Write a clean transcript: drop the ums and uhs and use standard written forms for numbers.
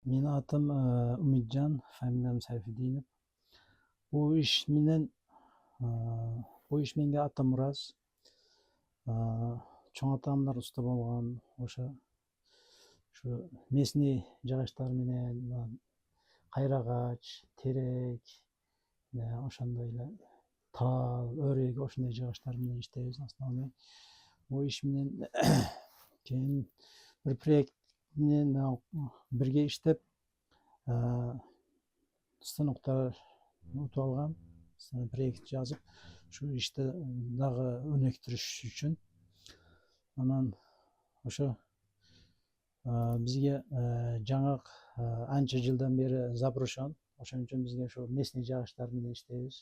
Meni adım Umidjon, familiyam Sayfiddinov. Bu ish menen bu ish menga atam Muraz, чоң атамдар usta болгон. Ошо местный жыгачтар менен кайрагач, терек, ошондой эле тал, өрүк, ошондой жыгачтар менен иштейбиз основной. Бул иш менен кийин бир проект менен бирге иштеп, станоктор утуп алгам, проект жазып, ушу ишти дагы өнүктүрүш үчүн. Анан ошо бизге жаңак анча жылдан бери запрещен. Ошон үчүн бизге ошо местный жыгачтар менен иштейбиз.